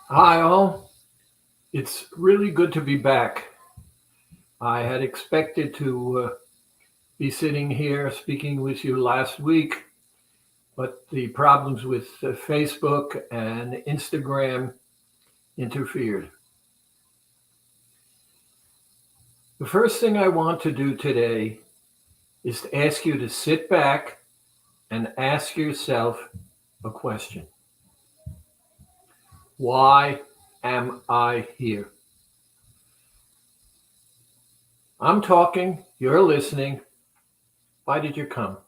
Hi, all. It's really good to be back. I had expected to be sitting here speaking with you last week, but the problems with Facebook and Instagram interfered. The first thing I want to do today is to ask you to sit back and ask yourself a question. Why am I here? I'm talking, you're listening. Why did you come?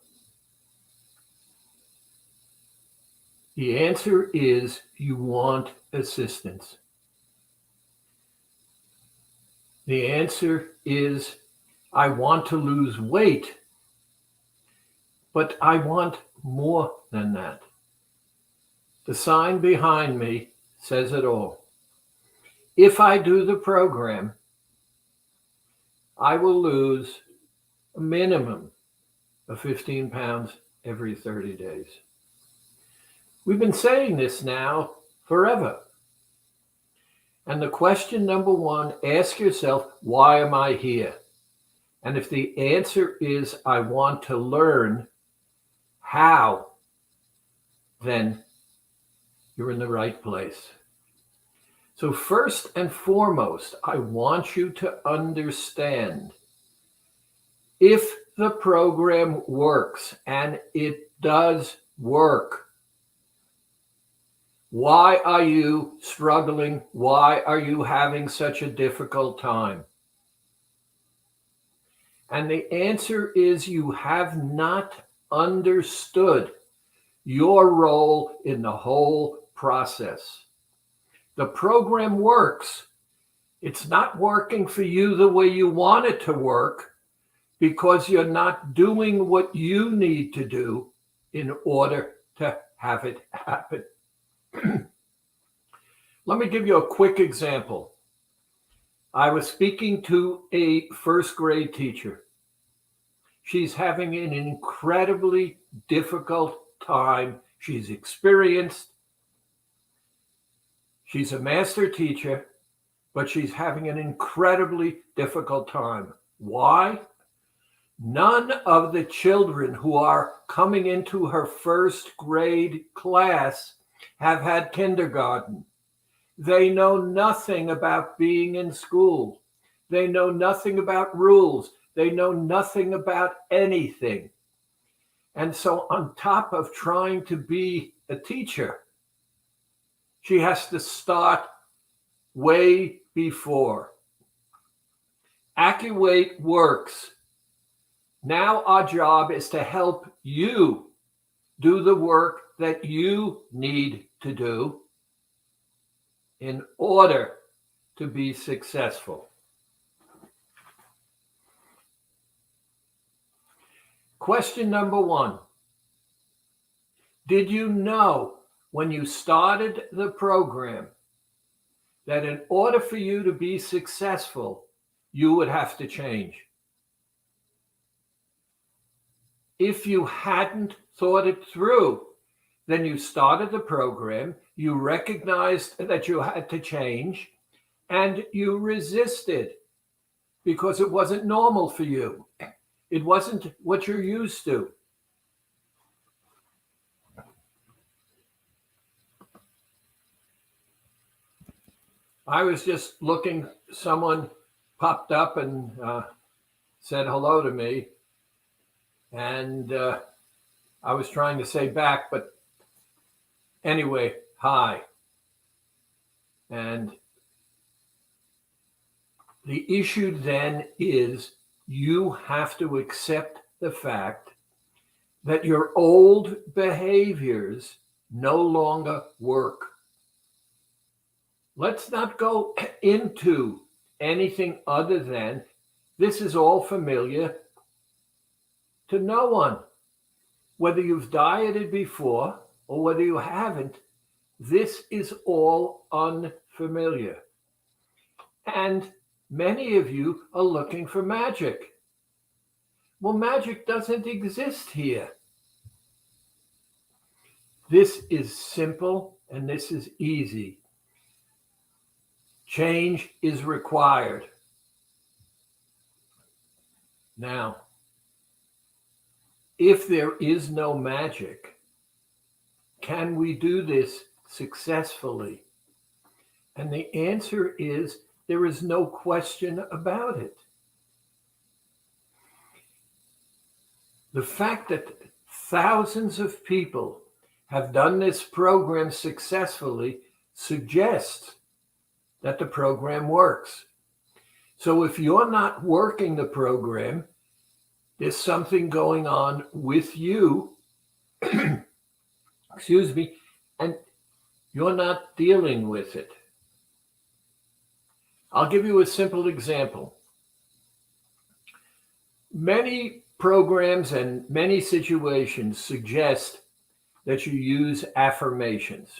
The answer is you want assistance. The answer is I want to lose weight, but I want more than that. The sign behind me says it all. If I do the program, I will lose a minimum of 15 pounds every 30 days. We've been saying this now forever. And the question number one, ask yourself, why am I here? And if the answer is, I want to learn how, then you're in the right place. So first and foremost, I want you to understand if the program works, and it does work, why are you struggling? Why are you having such a difficult time? And the answer is you have not understood your role in the whole process. The program works. It's not working for you the way you want it to work because you're not doing what you need to do in order to have it happen. Let me give you a quick example. I was speaking to a first grade teacher. She's having an incredibly difficult time. She's experienced. She's a master teacher, but she's having an incredibly difficult time. Why? None of the children who are coming into her first grade class have had kindergarten. They know nothing about being in school. They know nothing about rules. They know nothing about anything. And so, on top of trying to be a teacher, she has to start way before. AccuWeight works. Now our job is to help you do the work that you need to do in order to be successful. Question number one. Did you know when you started the program that in order for you to be successful, you would have to change? If you hadn't thought it through, then you started the program, you recognized that you had to change, and you resisted because it wasn't normal for you. It wasn't what you're used to. I was just looking, someone popped up and said hello to me. And I was trying to say back, but anyway, hi. And the issue then is you have to accept the fact that your old behaviors no longer work. Let's not go into anything other than this is all familiar to no one. Whether you've dieted before or whether you haven't, this is all unfamiliar. And many of you are looking for magic. Well, magic doesn't exist here. This is simple and this is easy. Change is required. Now, if there is no magic, can we do this successfully? And the answer is there is no question about it. The fact that thousands of people have done this program successfully suggests that the program works. So if you're not working the program, there's something going on with you, excuse me, and you're not dealing with it. I'll give you a simple example. Many programs and many situations suggest that you use affirmations.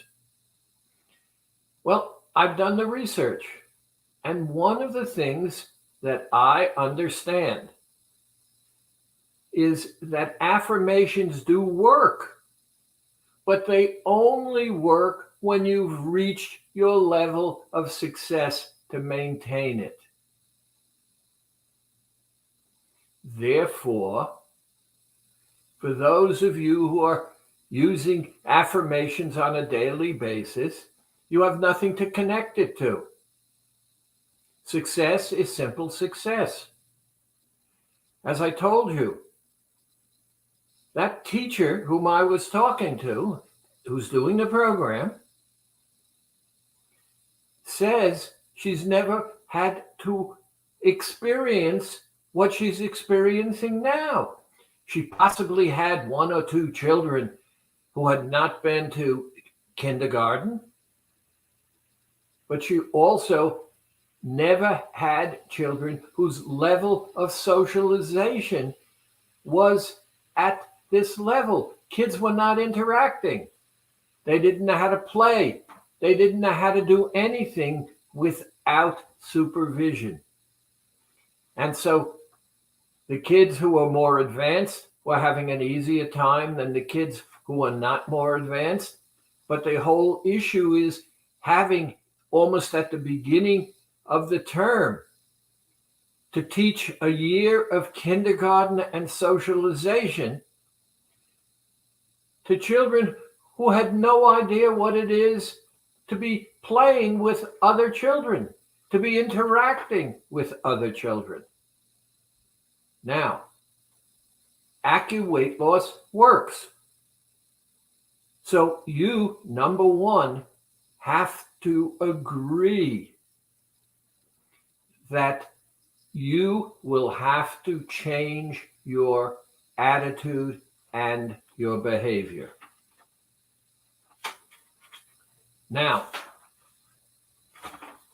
Well, I've done the research, and one of the things that I understand is that affirmations do work, but they only work when you've reached your level of success to maintain it. Therefore, for those of you who are using affirmations on a daily basis, you have nothing to connect it to. Success is simple success. As I told you, that teacher whom I was talking to, who's doing the program, says she's never had to experience what she's experiencing now. She possibly had one or two children who had not been to kindergarten, but she also never had children whose level of socialization was at this level. Kids were not interacting. They didn't know how to play. They didn't know how to do anything without supervision. And so the kids who were more advanced were having an easier time than the kids who were not more advanced. But the whole issue is having almost at the beginning of the term to teach a year of kindergarten and socialization to children who had no idea what it is to be playing with other children, to be interacting with other children. Now, weight loss works. So you, number one, have to agree that you will have to change your attitude and your behavior. Now,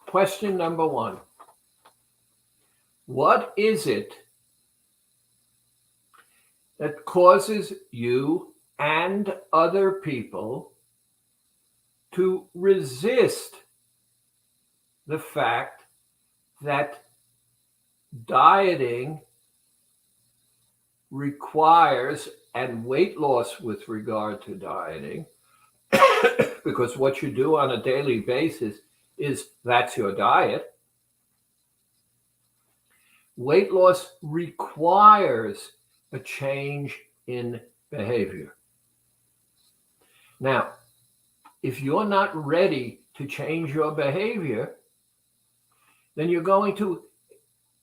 question number one. What is it that causes you and other people to resist the fact that dieting requires, and weight loss with regard to dieting, because what you do on a daily basis is that's your diet. Weight loss requires a change in behavior. Now, if you're not ready to change your behavior, then you're going to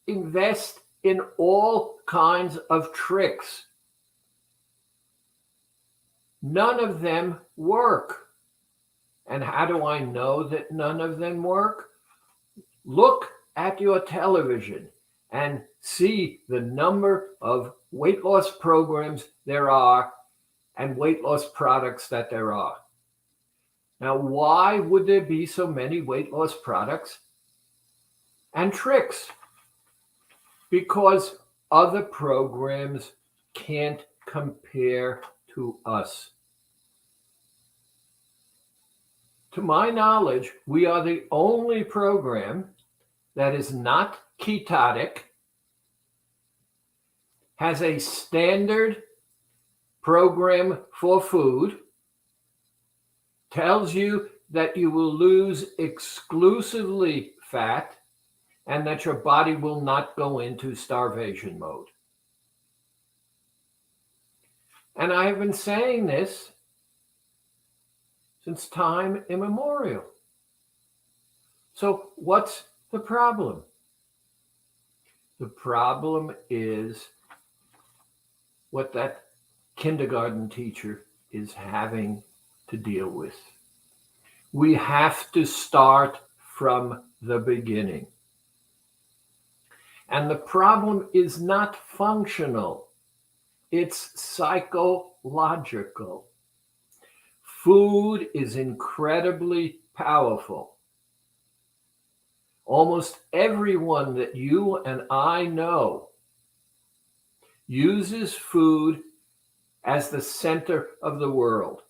invest in all kinds of tricks. None of them work. And how do I know that none of them work? Look at your television and see the number of weight loss programs there are and weight loss products that there are. Now, why would there be so many weight loss products and tricks? Because other programs can't compare to us. To my knowledge, we are the only program that is not ketotic, has a standard program for food, tells you that you will lose exclusively fat and that your body will not go into starvation mode. And I have been saying this since time immemorial. So what's the problem? The problem is what that kindergarten teacher is having to deal with. We have to start from the beginning. And the problem is not functional, it's psychological. Food is incredibly powerful. Almost everyone that you and I know uses food as the center of the world.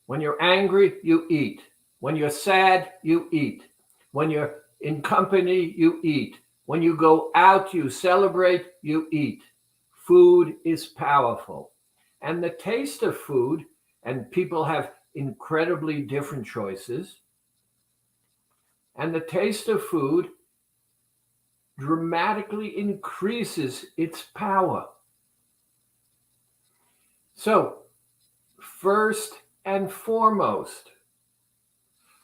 When you're angry, you eat. When you're sad, you eat. When you're in company, you eat. When you go out, you celebrate, you eat. Food is powerful. And the taste of food, and people have incredibly different choices, and the taste of food dramatically increases its power. So, first and foremost,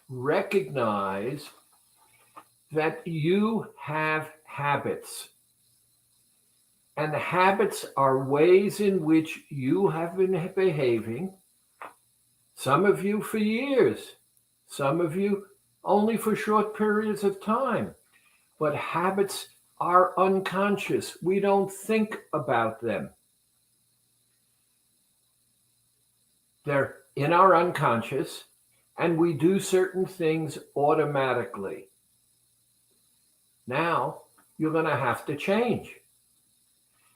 recognize that you have habits. And the habits are ways in which you have been behaving, some of you for years, some of you only for short periods of time. But habits are unconscious. We don't think about them. They're in our unconscious, and we do certain things automatically. Now, you're going to have to change.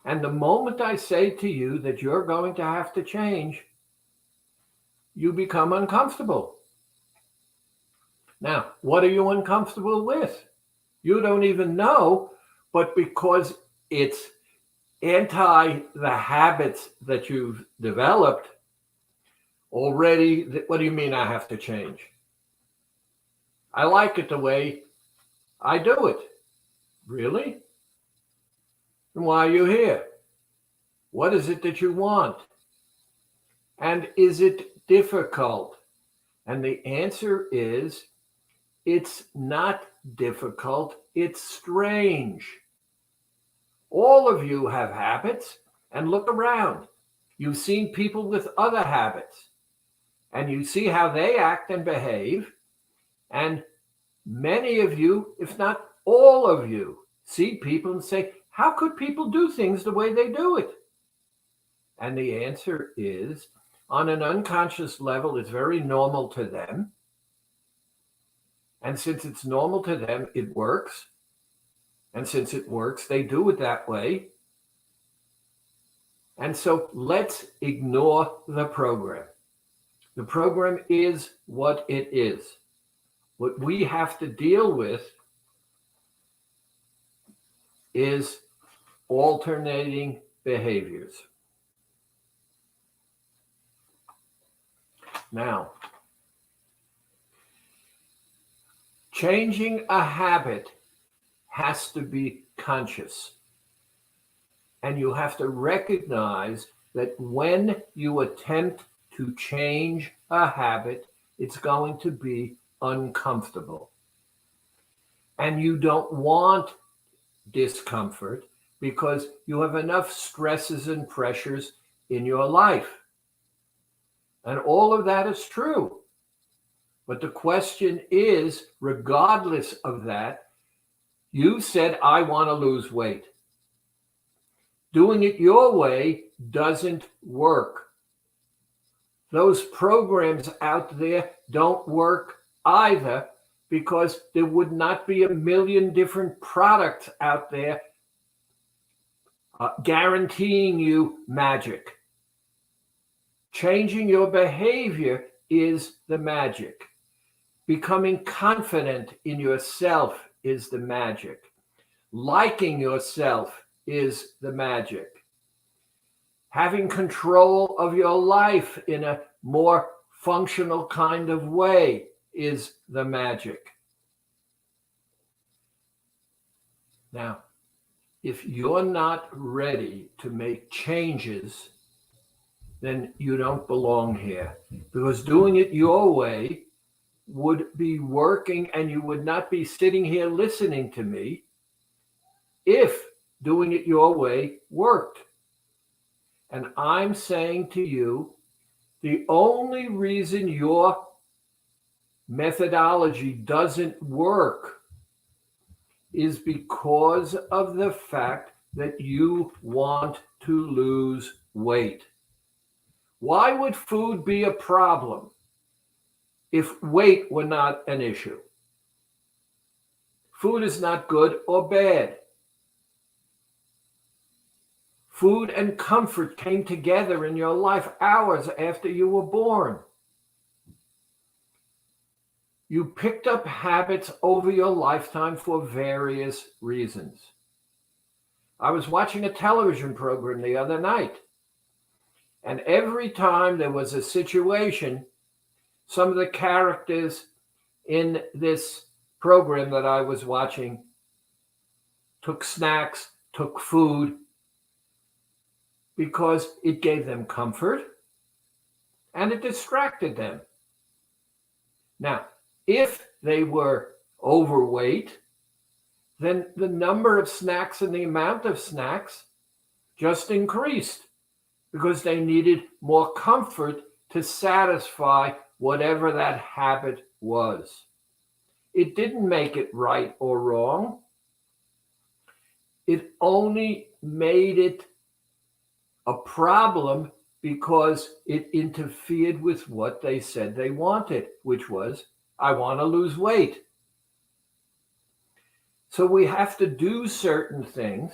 And the moment I say to you that you're going to have to change, you become uncomfortable. Now, what are you uncomfortable with? You don't even know, but because it's anti the habits that you've developed already, what do you mean I have to change? I like it the way I do it. Really? And why are you here? What is it that you want? And is it difficult? And the answer is, it's not difficult, it's strange. All of you have habits, and look around. You've seen people with other habits, and you see how they act and behave. And many of you, if not all of you, see people and say, how could people do things the way they do it? And the answer is, on an unconscious level, it's very normal to them. And since it's normal to them, it works. And since it works, they do it that way. And so let's ignore the program. The program is what it is. What we have to deal with is alternating behaviors. Now, changing a habit has to be conscious. And you have to recognize that when you attempt to change a habit, it's going to be uncomfortable. And you don't want discomfort because you have enough stresses and pressures in your life. And all of that is true. But the question is, regardless of that, you said, I want to lose weight. Doing it your way doesn't work. Those programs out there don't work either, because there would not be a million different products out there guaranteeing you magic. Changing your behavior is the magic. Becoming confident in yourself is the magic. Liking yourself is the magic. Having control of your life in a more functional kind of way is the magic. Now, if you're not ready to make changes, then you don't belong here. Because doing it your way would be working, and you would not be sitting here listening to me if doing it your way worked. And I'm saying to you, the only reason your methodology doesn't work is because of the fact that you want to lose weight. Why would food be a problem if weight were not an issue? Food is not good or bad. Food and comfort came together in your life hours after you were born. You picked up habits over your lifetime for various reasons. I was watching a television program the other night, and every time there was a situation, some of the characters in this program that I was watching took snacks, took food, because it gave them comfort and it distracted them. Now, if they were overweight, then the number of snacks and the amount of snacks just increased because they needed more comfort to satisfy whatever that habit was. It didn't make it right or wrong. It only made it a problem because it interfered with what they said they wanted, which was, I want to lose weight. So we have to do certain things.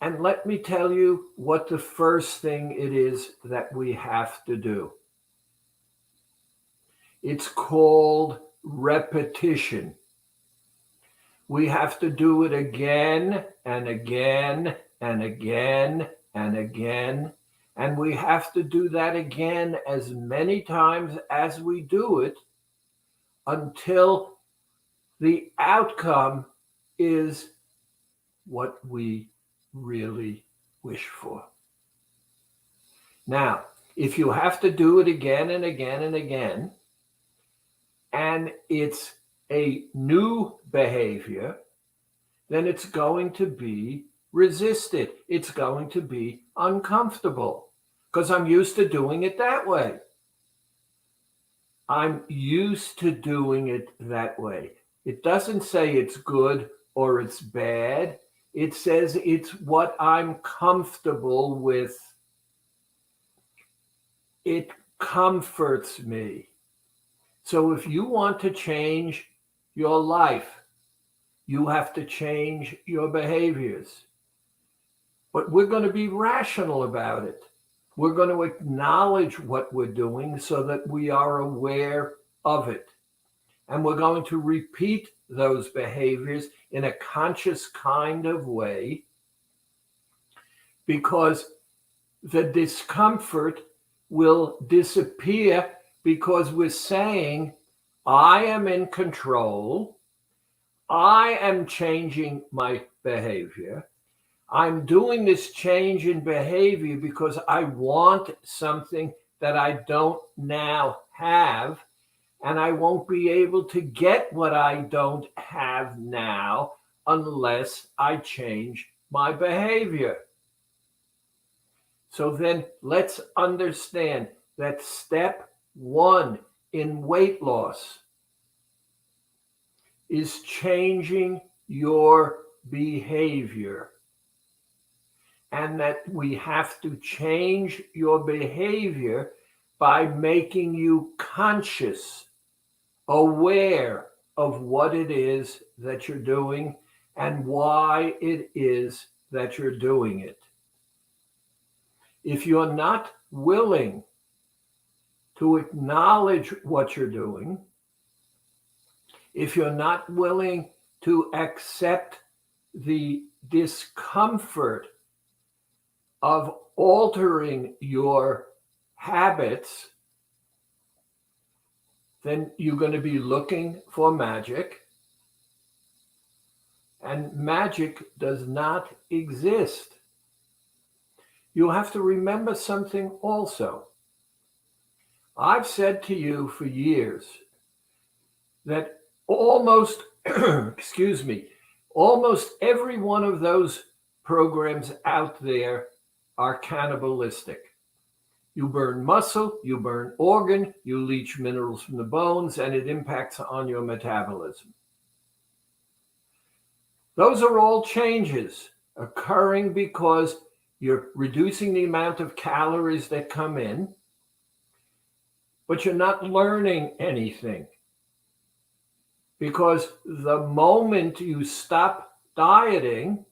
And let me tell you what the first thing it is that we have to do. It's called repetition. We have to do it again and again and again and again. And we have to do that again as many times as we do it until the outcome is what we really wish for. Now, if you have to do it again and again and again, and it's a new behavior, then it's going to be resisted. It's going to be uncomfortable because I'm used to doing it that way. I'm used to doing it that way. It doesn't say it's good or it's bad. It says it's what I'm comfortable with. It comforts me. So if you want to change your life, you have to change your behaviors. But we're going to be rational about it. We're going to acknowledge what we're doing so that we are aware of it. And we're going to repeat those behaviors in a conscious kind of way because the discomfort will disappear because we're saying, I am in control. I am changing my behavior. I'm doing this change in behavior because I want something that I don't now have, and I won't be able to get what I don't have now unless I change my behavior. So then let's understand that step one in weight loss is changing your behavior. And that we have to change your behavior by making you conscious, aware of what it is that you're doing and why it is that you're doing it. If you're not willing to acknowledge what you're doing, if you're not willing to accept the discomfort of altering your habits, then you're going to be looking for magic. and magic does not exist. You have to remember something also. I've said to you for years that almost, excuse me, almost every one of those programs out there are cannibalistic. You burn muscle, you burn organ, you leach minerals from the bones, and it impacts on your metabolism. Those are all changes occurring because you're reducing the amount of calories that come in, but you're not learning anything. Because the moment you stop dieting,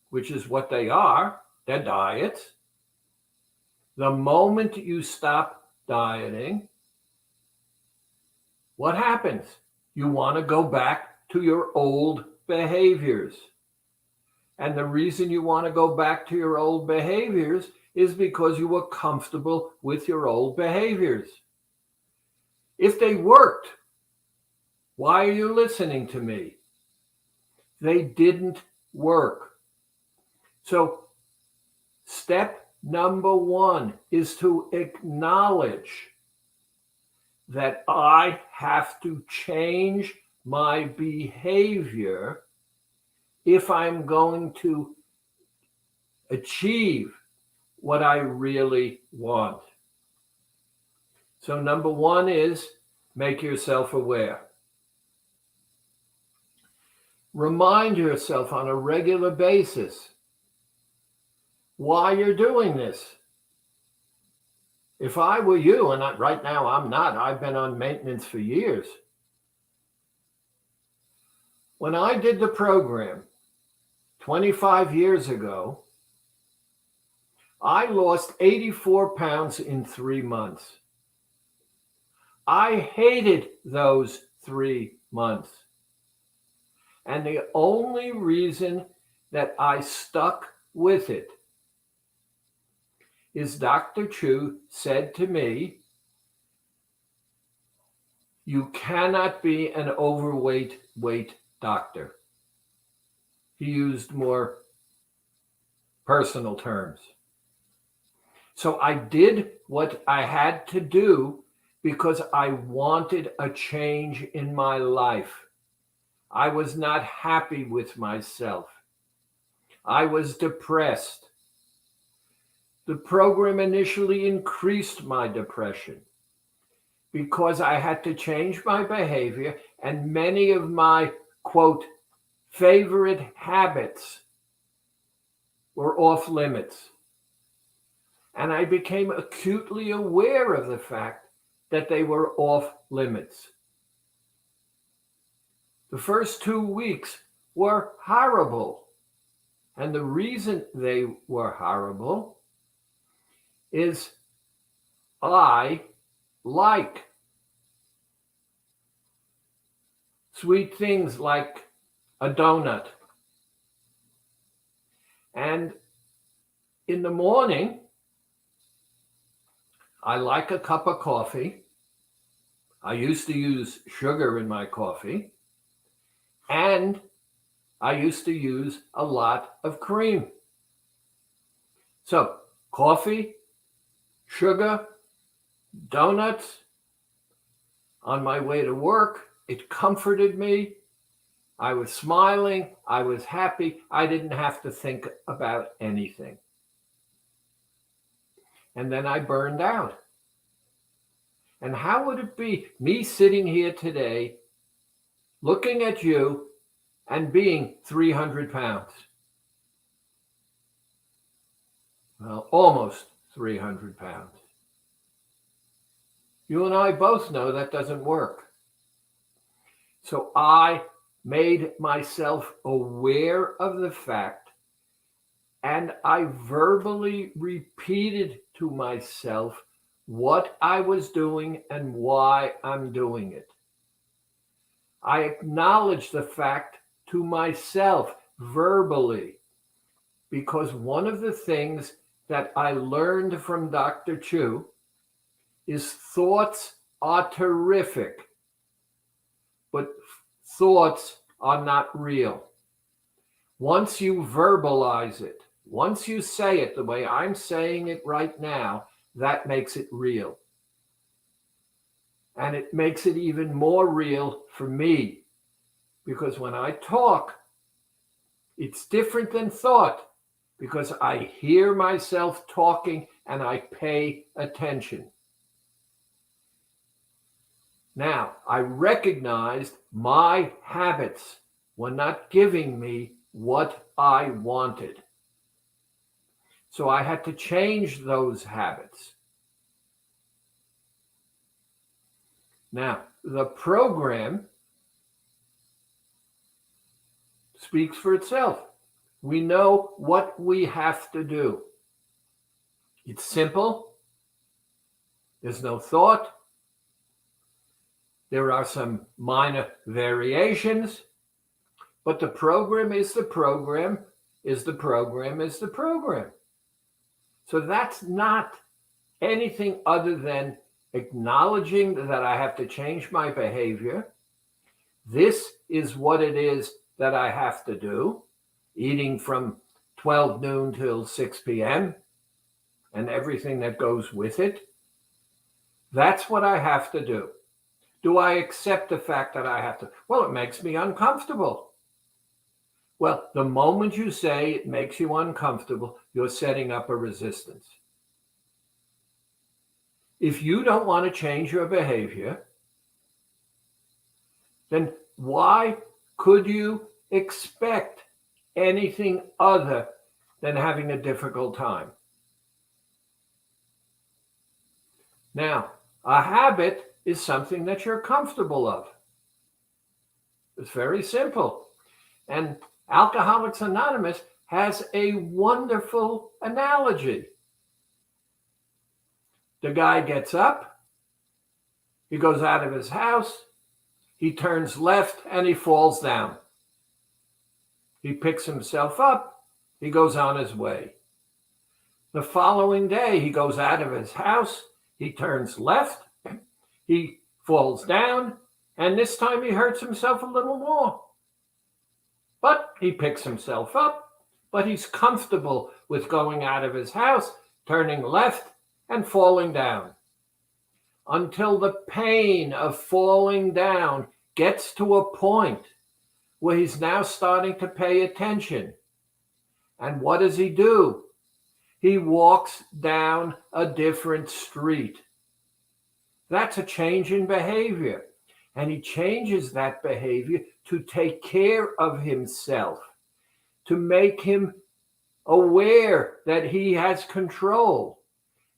which is what they are, they're diets, the moment you stop dieting, what happens? You want to go back to your old behaviors. And the reason you want to go back to your old behaviors is because you were comfortable with your old behaviors. If they worked, why are you listening to me? They didn't work. So step number one is to acknowledge that I have to change my behavior if I'm going to achieve what I really want. So number one is make yourself aware. Remind yourself on a regular basis why you're doing this. If I were you, and right now I'm not, I've been on maintenance for years. When I did the program 25 years ago, I lost 84 pounds in 3 months. I hated those 3 months. And the only reason that I stuck with it is Dr. Chu said to me, you cannot be an overweight doctor. He used more personal terms. So I did what I had to do because I wanted a change in my life. I was not happy with myself. I was depressed. The program initially increased my depression because I had to change my behavior, and many of my, quote, favorite habits were off limits. And I became acutely aware of the fact that they were off limits. The first 2 weeks were horrible. And the reason they were horrible is I like sweet things like a donut. And in the morning, I like a cup of coffee. I used to use sugar in my coffee. And I used to use a lot of cream. So, coffee, sugar, donuts. On my way to work, it comforted me. I was smiling. I was happy. I didn't have to think about anything. And then I burned out. And how would it be, me sitting here today, looking at you and being 300 pounds? Well, almost 300 pounds. You and I both know that doesn't work. So I made myself aware of the fact, and I verbally repeated to myself what I was doing and why I'm doing it. I acknowledged the fact to myself verbally, because one of the things that I learned from Dr. Chu is thoughts are terrific, but thoughts are not real. Once you verbalize it, once you say it the way I'm saying it right now, that makes it real. And it makes it even more real for me, because when I talk, it's different than thought, because I hear myself talking and I pay attention. Now, I recognized my habits were not giving me what I wanted. So I had to change those habits. Now, the program speaks for itself. We know what we have to do. It's simple. There's no thought. There are some minor variations, but the program is the program, is the program, is the program. So that's not anything other than acknowledging that I have to change my behavior. This is what it is that I have to do, eating from 12 noon till 6 p.m. and everything that goes with it. That's what I have to do. Do I accept the fact that I have to? Well, it makes me uncomfortable. Well, the moment you say it makes you uncomfortable, you're setting up a resistance. If you don't want to change your behavior, then why could you expect anything other than having a difficult time? Now, a habit is something that you're comfortable of. It's very simple. And Alcoholics Anonymous has a wonderful analogy. The guy gets up, he goes out of his house, he turns left and he falls down. He picks himself up, he goes on his way. The following day, he goes out of his house, he turns left, he falls down, and this time he hurts himself a little more. But he picks himself up, but he's comfortable with going out of his house, turning left, and falling down. Until the pain of falling down gets to a point where he's now starting to pay attention. And what does he do? He walks down a different street. That's a change in behavior. And he changes that behavior to take care of himself, to make him aware that he has control,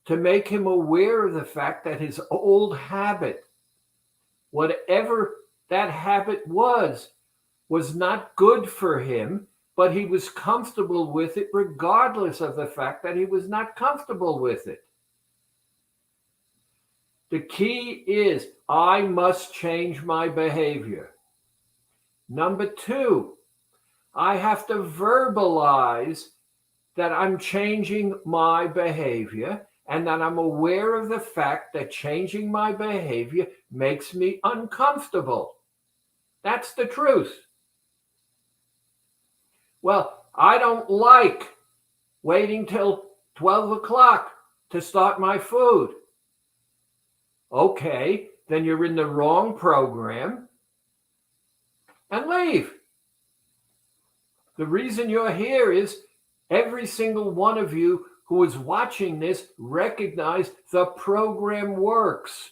to make him aware of the fact that his old habit, whatever that habit was not good for him, but he was comfortable with it regardless of the fact that he was not comfortable with it. The key is I must change my behavior. Number 2, I have to verbalize that I'm changing my behavior and that I'm aware of the fact that changing my behavior makes me uncomfortable. That's the truth. Well, I don't like waiting till 12 o'clock to start my food. Okay, then you're in the wrong program and leave. The reason you're here is every single one of you who is watching this recognize the program works.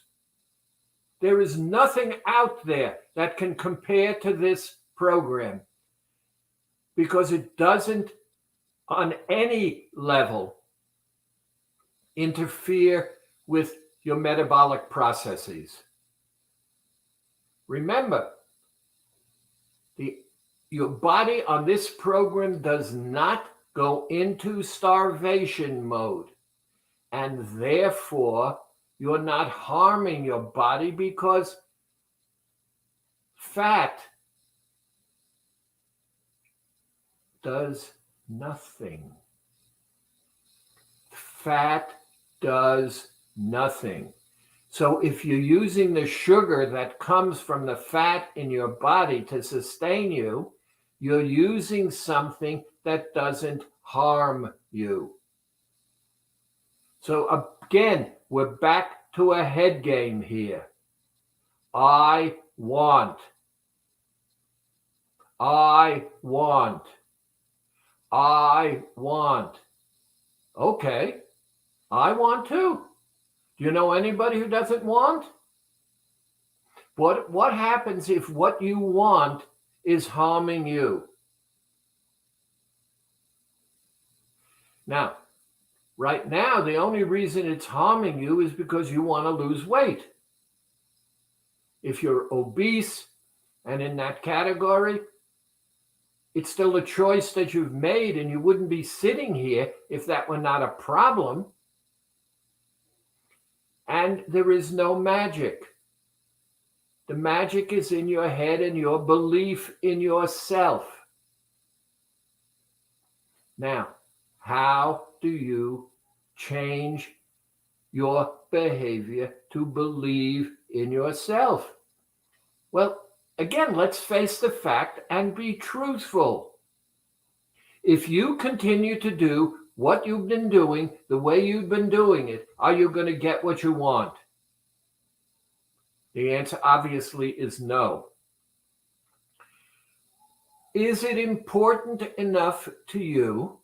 There is nothing out there that can compare to this program because it doesn't on any level interfere with your metabolic processes. Remember, your body on this program does not go into starvation mode, and therefore you're not harming your body because fat does nothing. Fat does nothing. So if you're using the sugar that comes from the fat in your body to sustain you, you're using something that doesn't harm you. So again, we're back to a head game here. I want. I want. I want. Okay, I want too. Do you know anybody who doesn't want? What happens if what you want is harming you? Now, right now, the only reason it's harming you is because you want to lose weight. If you're obese and in that category, it's still a choice that you've made, and you wouldn't be sitting here if that were not a problem. And there is no magic. The magic is in your head and your belief in yourself. Now, how do you change your behavior to believe in yourself? Well, again, let's face the fact and be truthful. If you continue to do what you've been doing the way you've been doing it, are you going to get what you want? The answer obviously is no. Is it important enough to you?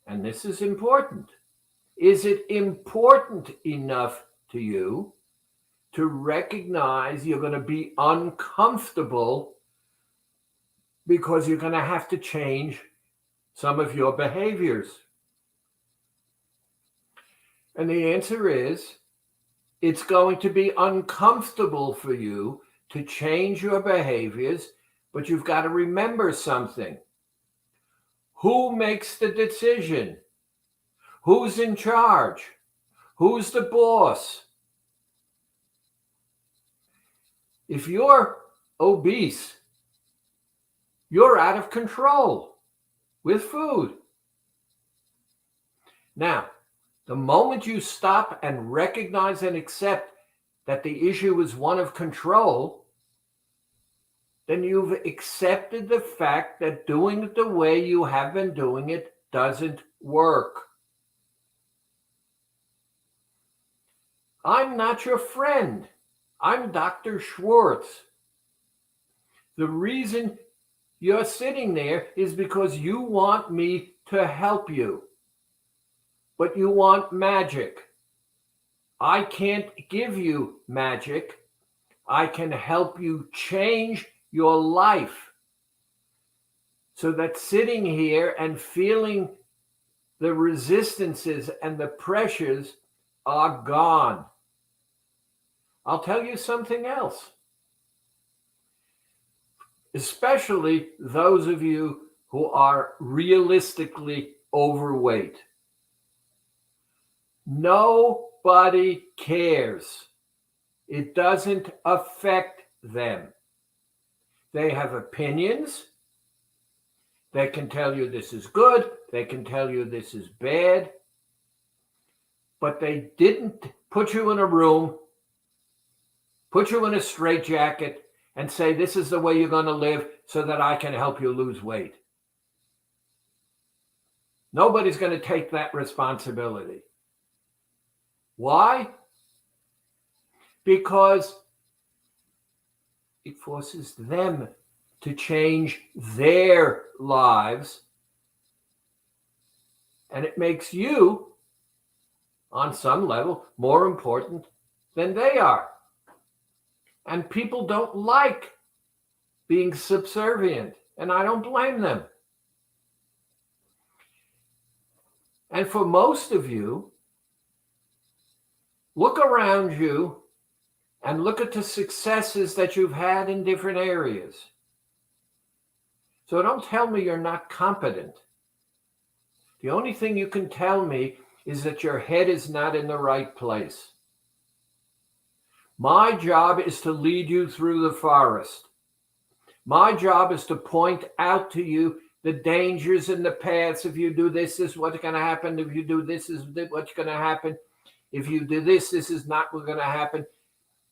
And this is important. Is it important enough to you to recognize you're going to be uncomfortable because you're going to have to change some of your behaviors? And the answer is, it's going to be uncomfortable for you to change your behaviors, but you've got to remember something. Who makes the decision? Who's in charge? Who's the boss? If you're obese, you're out of control with food. Now, the moment you stop and recognize and accept that the issue is one of control, then you've accepted the fact that doing it the way you have been doing it doesn't work. I'm not your friend. I'm Dr. Schwartz. The reason you're sitting there is because you want me to help you. But you want magic. I can't give you magic. I can help you change your life so that sitting here and feeling the resistances and the pressures are gone. I'll tell you something else. Especially those of you who are realistically overweight. Nobody cares. It doesn't affect them. They have opinions. They can tell you this is good. They can tell you this is bad. But they didn't put you in a room, put you in a straitjacket, and say this is the way you're going to live so that I can help you lose weight. Nobody's going to take that responsibility. Why? Because it forces them to change their lives, and it makes you, on some level, more important than they are. And people don't like being subservient, and I don't blame them. And for most of you, look around you and look at the successes that you've had in different areas. So don't tell me you're not competent. The only thing you can tell me is that your head is not in the right place. My job is to lead you through the forest. My job is to point out to you the dangers and the paths. If you do this, this is what's going to happen. If you do this, is what's going to happen. If you do this, this is not what's going to happen.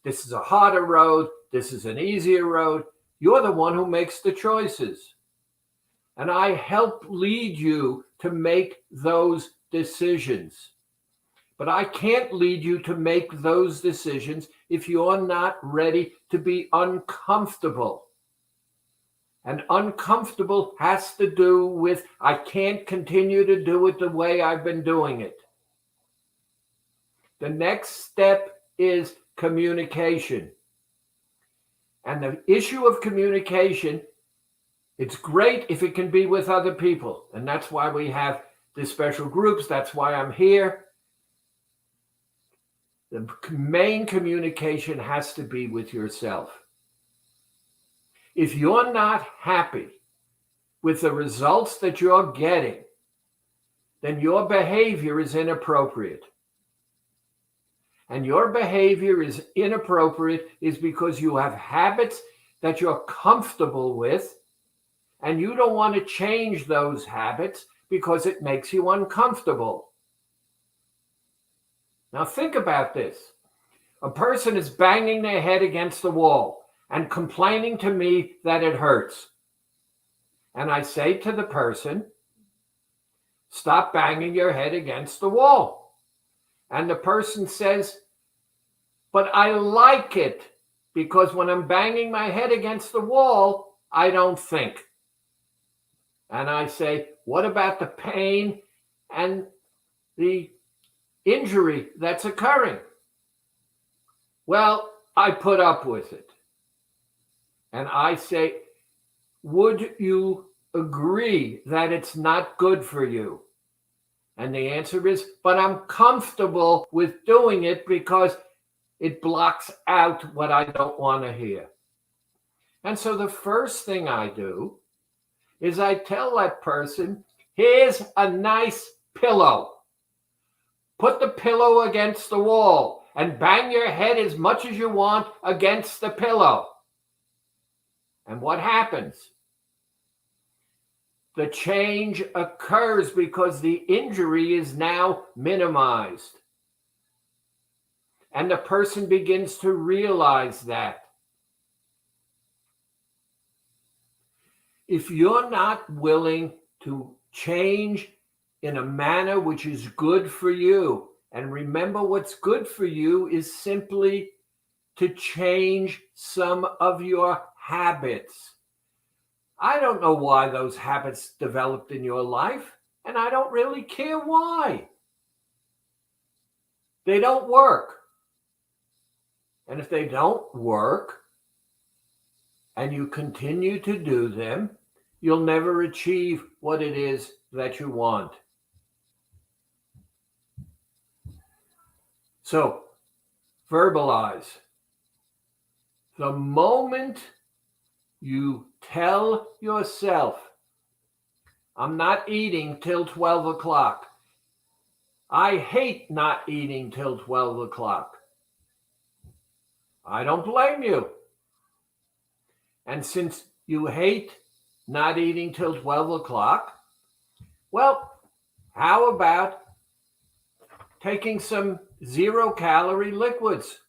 This is a harder road. This is an easier road. You're the one who makes the choices. And I help lead you to make those decisions. But I can't lead you to make those decisions if you're not ready to be uncomfortable. And uncomfortable has to do with I can't continue to do it the way I've been doing it. The next step is communication. And the issue of communication, it's great if it can be with other people. And that's why we have the special groups. That's why I'm here. The main communication has to be with yourself. If you're not happy with the results that you're getting, then your behavior is inappropriate. And your behavior is inappropriate is because you have habits that you're comfortable with, and you don't want to change those habits because it makes you uncomfortable. Now think about this. A person is banging their head against the wall and complaining to me that it hurts. And I say to the person, stop banging your head against the wall. And the person says, but I like it because when I'm banging my head against the wall, I don't think. And I say, what about the pain and the injury that's occurring? Well, I put up with it. And I say, would you agree that it's not good for you? And the answer is, but I'm comfortable with doing it because it blocks out what I don't want to hear. And so the first thing I do is I tell that person, here's a nice pillow. Put the pillow against the wall and bang your head as much as you want against the pillow. And what happens? The change occurs because the injury is now minimized. And the person begins to realize that. If you're not willing to change in a manner which is good for you, and remember what's good for you is simply to change some of your habits. I don't know why those habits developed in your life, and I don't really care why. They don't work. And if they don't work, and you continue to do them, you'll never achieve what it is that you want. So, verbalize. The moment you tell yourself, I'm not eating till 12 o'clock. I hate not eating till 12 o'clock. I don't blame you. And since you hate not eating till 12 o'clock, well, how about taking some 0-calorie liquids?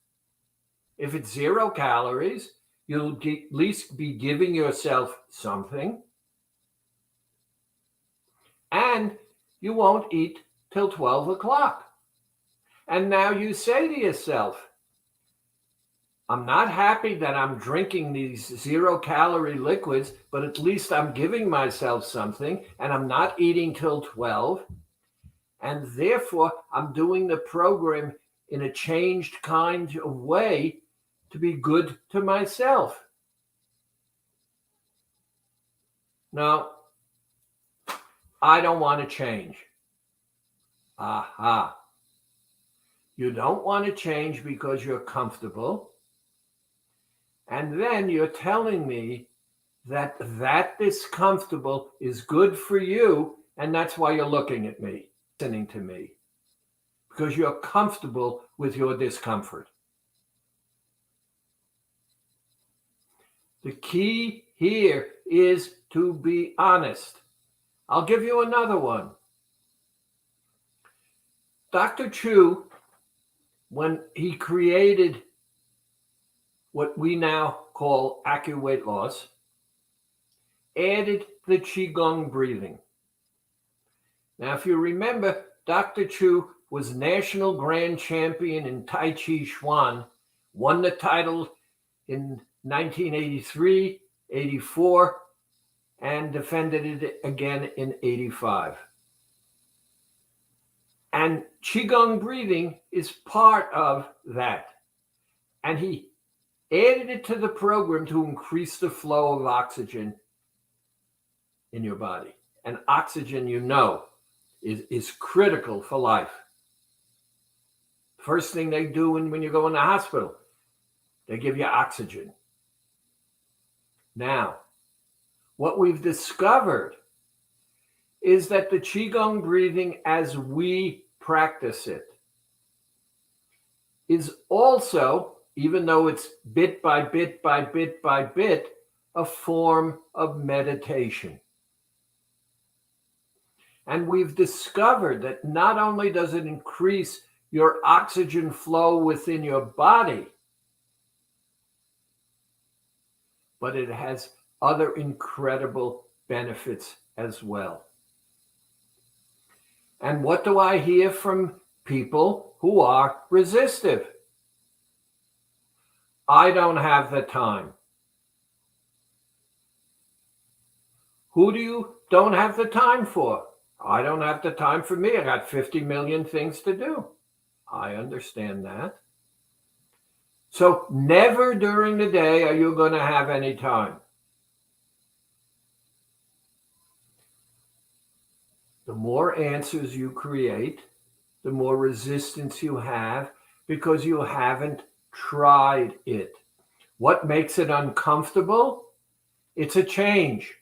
If it's 0 calories, you'll at least be giving yourself something. And you won't eat till 12 o'clock. And now you say to yourself, I'm not happy that I'm drinking these 0-calorie liquids, but at least I'm giving myself something, and I'm not eating till 12. And therefore, I'm doing the program in a changed kind of way to be good to myself. No, I don't want to change. Aha. You don't want to change because you're comfortable. And then you're telling me that discomfortable is good for you, and that's why you're looking at me, listening to me, because you're comfortable with your discomfort. The key here is to be honest. I'll give you another one. Dr. Chu, when he created what we now call AccuWeight Loss, added the qigong breathing. Now, if you remember, Dr. Chu was national grand champion in Tai Chi Chuan, won the title in 1983, 84, and defended it again in 85. And qigong breathing is part of that. And he added it to the program to increase the flow of oxygen in your body. And oxygen, is critical for life. First thing they do when you go in the hospital, they give you oxygen. Now, what we've discovered is that the qigong breathing, as we practice it, is also, even though it's bit by bit by bit by bit, a form of meditation. And we've discovered that not only does it increase your oxygen flow within your body, but it has other incredible benefits as well. And what do I hear from people who are resistive? I don't have the time. Who do you don't have the time for? I don't have the time for me. I got 50 million things to do. I understand that. So never during the day are you going to have any time. The more answers you create, the more resistance you have because you haven't tried it. What makes it uncomfortable? It's a change.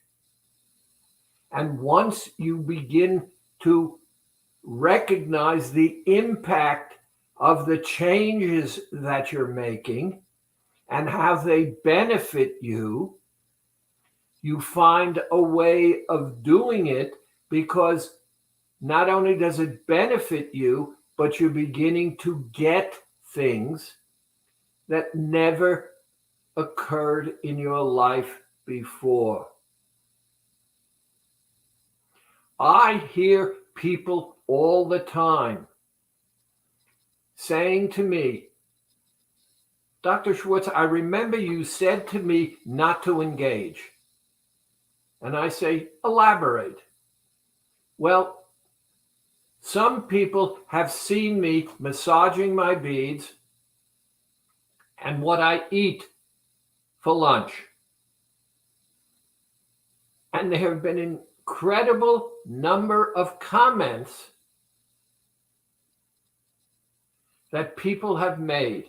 And once you begin to recognize the impact of the changes that you're making and how they benefit you, you find a way of doing it because not only does it benefit you, but you're beginning to get things that never occurred in your life before. I hear people all the time saying to me, Dr. Schwartz, I remember you said to me not to engage. And I say, elaborate. Well, some people have seen me massaging my beads and what I eat for lunch. And there have been an incredible number of comments that people have made.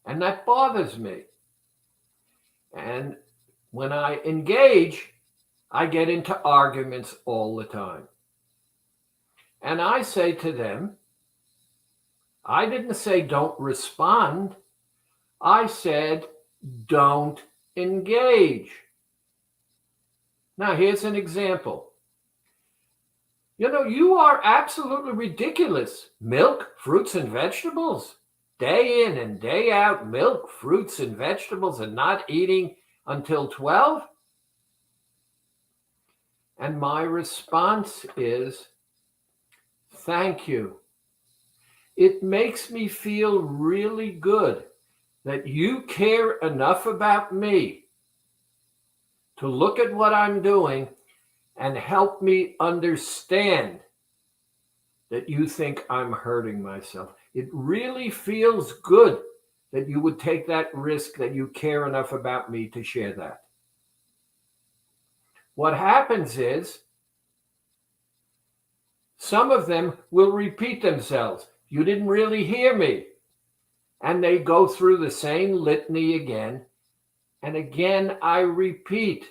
And that bothers me. And when I engage, I get into arguments all the time. And I say to them, I didn't say don't respond. I said don't engage. Now, here's an example. You are absolutely ridiculous. Milk, fruits, and vegetables. Day in and day out, milk, fruits, and vegetables, and not eating until 12? And my response is, thank you. It makes me feel really good that you care enough about me to look at what I'm doing and help me understand that you think I'm hurting myself. It really feels good that you would take that risk, that you care enough about me to share that. What happens is some of them will repeat themselves. You didn't really hear me. And they go through the same litany again. And again, I repeat,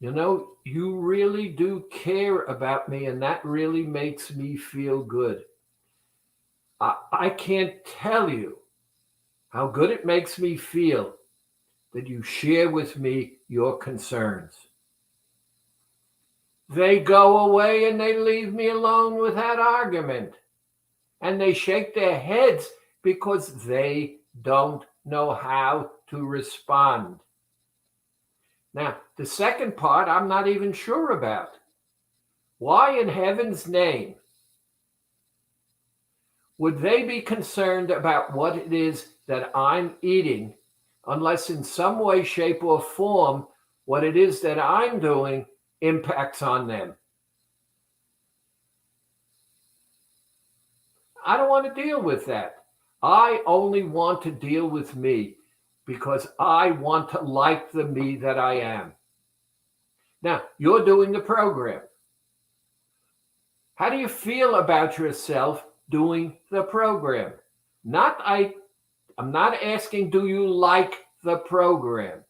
you really do care about me, and that really makes me feel good. I can't tell you how good it makes me feel that you share with me your concerns. They go away and they leave me alone with that argument. And they shake their heads because they don't know how to respond. Now, the second part I'm not even sure about. Why in heaven's name would they be concerned about what it is that I'm eating unless in some way, shape, or form what it is that I'm doing impacts on them? I don't want to deal with that. I only want to deal with me because I want to like the me that I am. Now, you're doing the program. How do you feel about yourself doing the program? I'm not asking, do you like the program?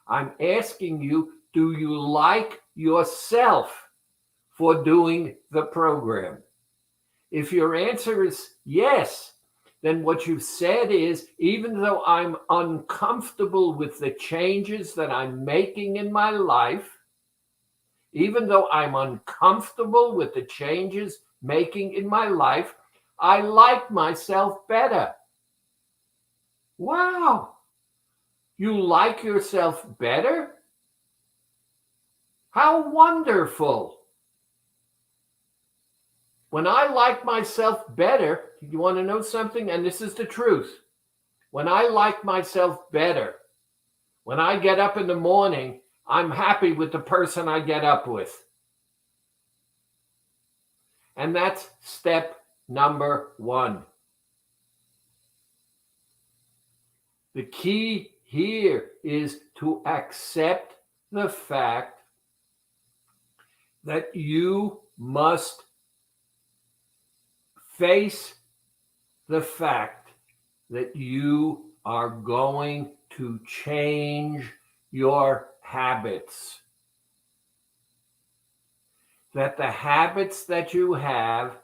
I'm asking you, do you like yourself for doing the program? If your answer is yes, then what you've said is, even though I'm uncomfortable with the changes that I'm making in my life, even though I'm uncomfortable with the changes making in my life, I like myself better. Wow. You like yourself better? How wonderful. When I like myself better, you want to know something? And this is the truth. When I like myself better, when I get up in the morning, I'm happy with the person I get up with. And that's step number 1. The key here is to accept the fact that you must face the fact that you are going to change your habits. That the habits that you have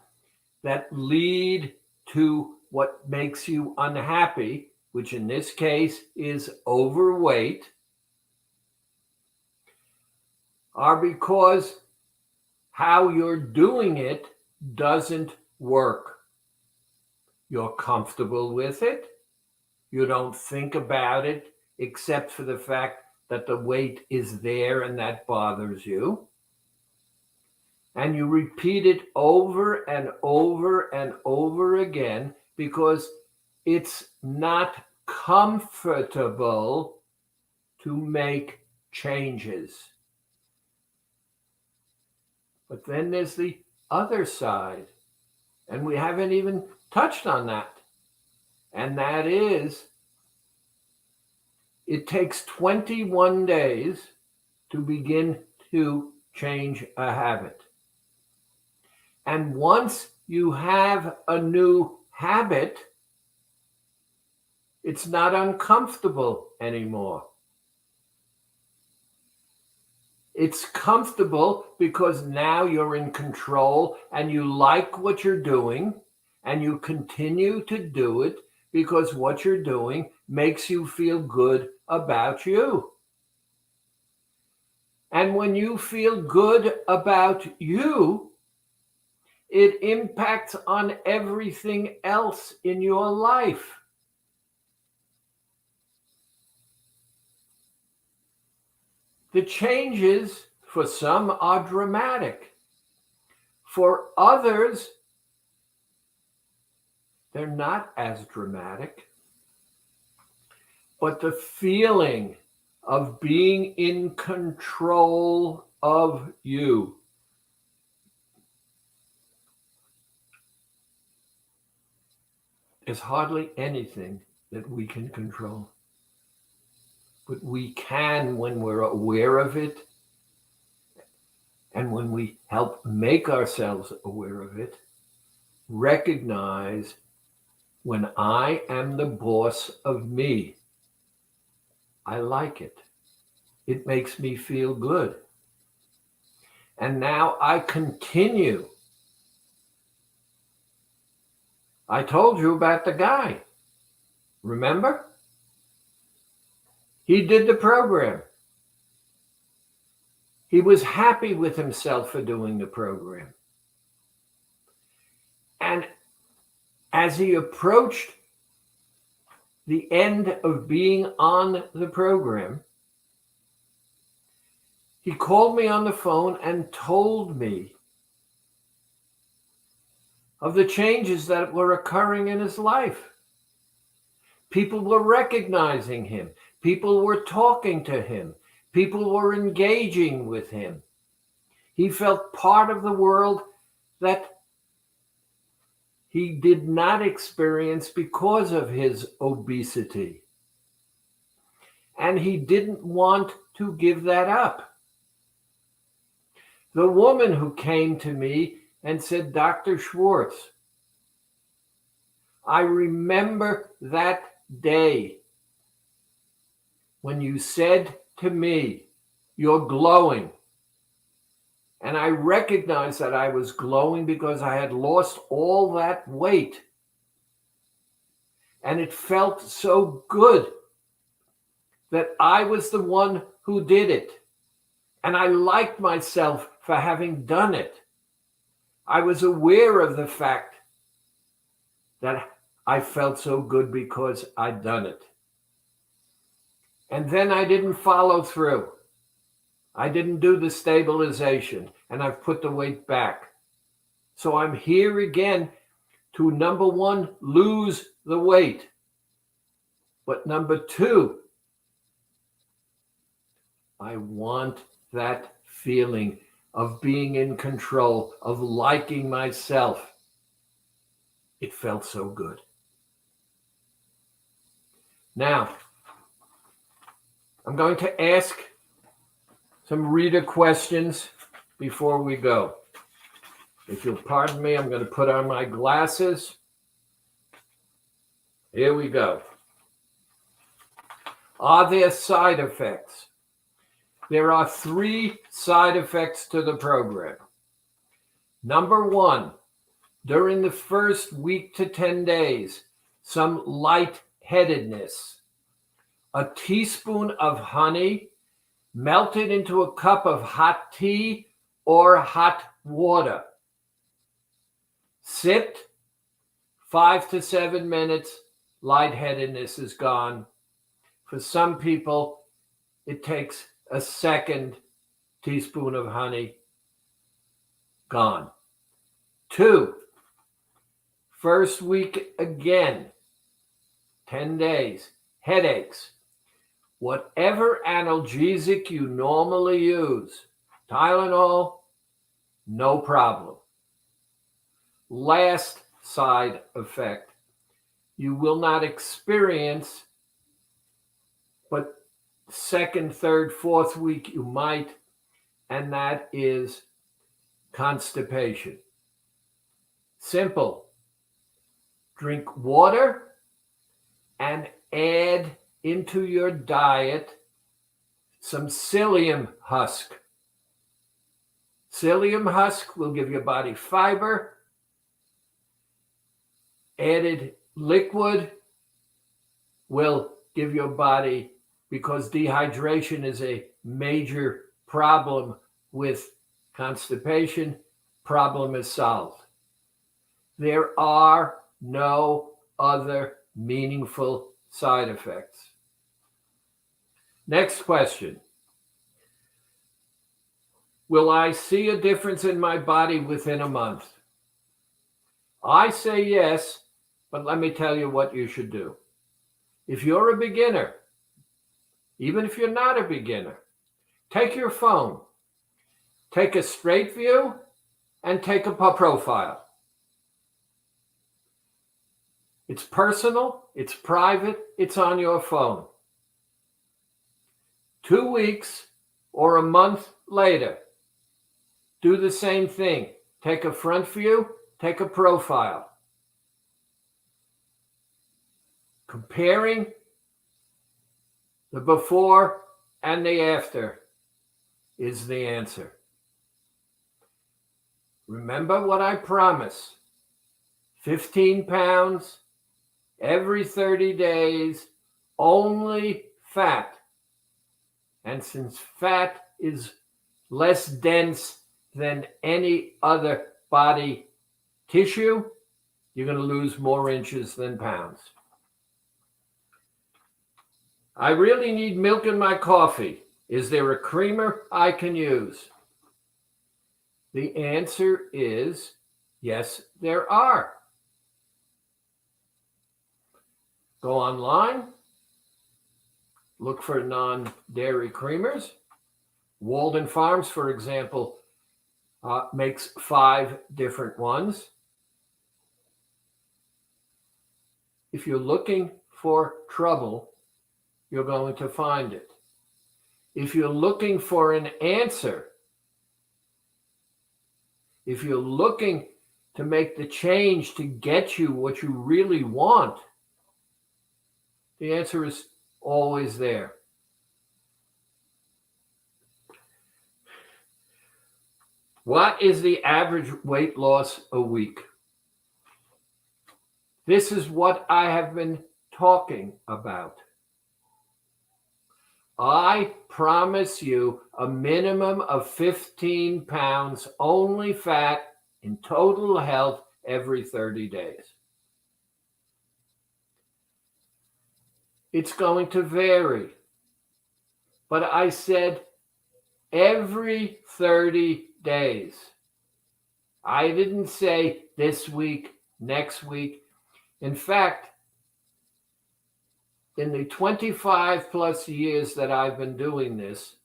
that lead to what makes you unhappy, which in this case is overweight, are because how you're doing it doesn't work. You're comfortable with it. You don't think about it except for the fact that the weight is there and that bothers you. And you repeat it over and over and over again because it's not comfortable to make changes. But then there's the other side, and we haven't even touched on that. And that is, it takes 21 days to begin to change a habit. And once you have a new habit, it's not uncomfortable anymore. It's comfortable because now you're in control and you like what you're doing and you continue to do it because what you're doing makes you feel good about you. And when you feel good about you, it impacts on everything else in your life. The changes for some are dramatic. For others, they're not as dramatic. But the feeling of being in control of you, is hardly anything that we can control. But we can when we're aware of it, and when we help make ourselves aware of it, recognize when I am the boss of me, I like it. It makes me feel good. And now I continue. I told you about the guy. Remember? He did the program. He was happy with himself for doing the program. And as he approached the end of being on the program, he called me on the phone and told me of the changes that were occurring in his life. People were recognizing him. People were talking to him. People were engaging with him. He felt part of the world that he did not experience because of his obesity. And he didn't want to give that up. The woman who came to me and said, Dr. Schwartz, I remember that day when you said to me, you're glowing. And I recognized that I was glowing because I had lost all that weight. And it felt so good that I was the one who did it. And I liked myself for having done it. I was aware of the fact that I felt so good because I'd done it. And then I didn't follow through. I didn't do the stabilization, and I've put the weight back. So I'm here again to, number one, lose the weight. But number two, I want that feeling of being in control, of liking myself. It felt so good. Now, I'm going to ask some reader questions before we go. If you'll pardon me, I'm going to put on my glasses. Here we go. Are there side effects? There are 3 side effects to the program. Number 1, during the first week to 10 days, some lightheadedness. A teaspoon of honey melted into a cup of hot tea or hot water. Sipped, 5 to 7 minutes, lightheadedness is gone. For some people, it takes a second teaspoon of honey, gone. 2, first week again, 10 days, headaches. Whatever analgesic you normally use, Tylenol, no problem. Last side effect, you will not experience, but second, third, fourth week you might, and that is constipation. Simple. Drink water and add into your diet some psyllium husk. Psyllium husk will give your body fiber. Added liquid will give your body, because dehydration is a major problem with constipation, problem is solved. There are no other meaningful side effects. Next question. Will I see a difference in my body within a month? I say yes, but let me tell you what you should do. If you're a beginner, even if you're not a beginner, take your phone, take a straight view, and take a profile. It's personal, it's private, it's on your phone. 2 weeks or a month later, do the same thing. Take a front view, take a profile. Comparing the before and the after is the answer. Remember what I promised. 15 pounds every 30 days, only fat. And since fat is less dense than any other body tissue, you're going to lose more inches than pounds. I really need milk in my coffee. Is there a creamer I can use? The answer is yes, there are. Go online, look for non-dairy creamers. Walden Farms, for example, makes 5 different ones. If you're looking for trouble, you're going to find it. If you're looking for an answer, if you're looking to make the change to get you what you really want, the answer is always there. What is the average weight loss a week? This is what I have been talking about. I promise you a minimum of 15 pounds only fat in total health every 30 days. It's going to vary. But I said every 30 days. I didn't say this week, next week. In fact, in the 25 plus years that I've been doing this,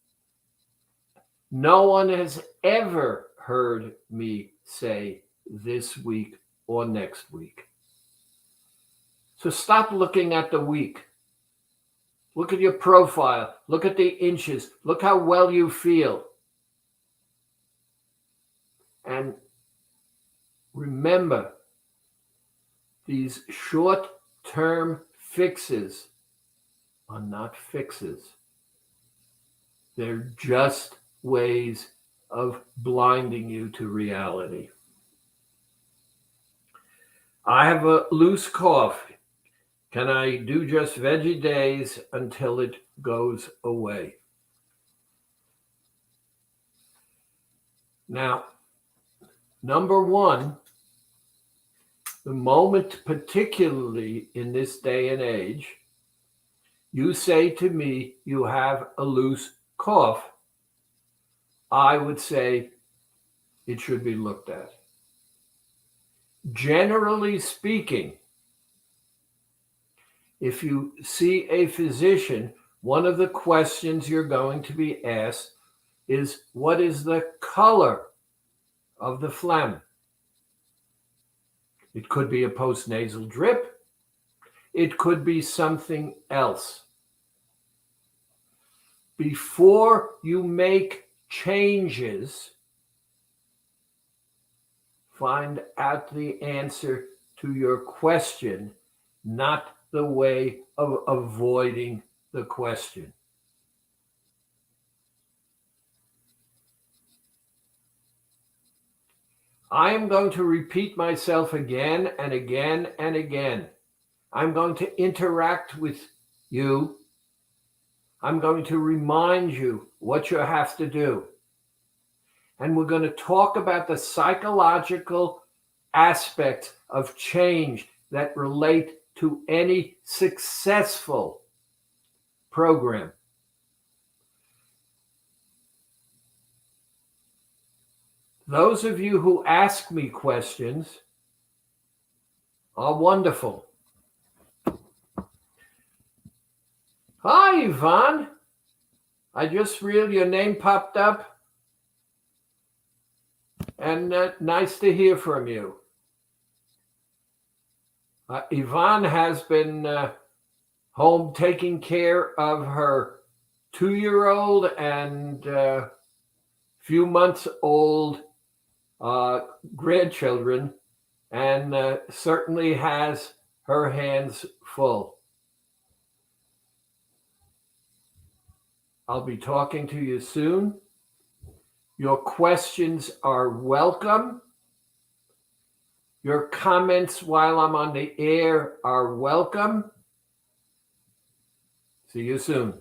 no one has ever heard me say this week or next week. So stop looking at the week. Look at your profile. Look at the inches. Look how well you feel. And remember, these short-term fixes are not fixes. They're just ways of blinding you to reality. I have a loose cough. Can I do just veggie days until it goes away? Now, number one, the moment, particularly in this day and age, you say to me you have a loose cough, I would say it should be looked at. Generally speaking, if you see a physician, one of the questions you're going to be asked is, what is the color of the phlegm? It could be a postnasal drip. It could be something else. Before you make changes, find out the answer to your question, not the way of avoiding the question. I am going to repeat myself again and again and again. I'm going to interact with you. I'm going to remind you what you have to do. And we're going to talk about the psychological aspects of change that relate to any successful program. Those of you who ask me questions are wonderful. Hi, Yvonne. I just realized your name popped up. And nice to hear from you. Yvonne has been home taking care of her 2-year-old and few months old grandchildren, and certainly has her hands full. I'll be talking to you soon. Your questions are welcome. Your comments while I'm on the air are welcome. See you soon.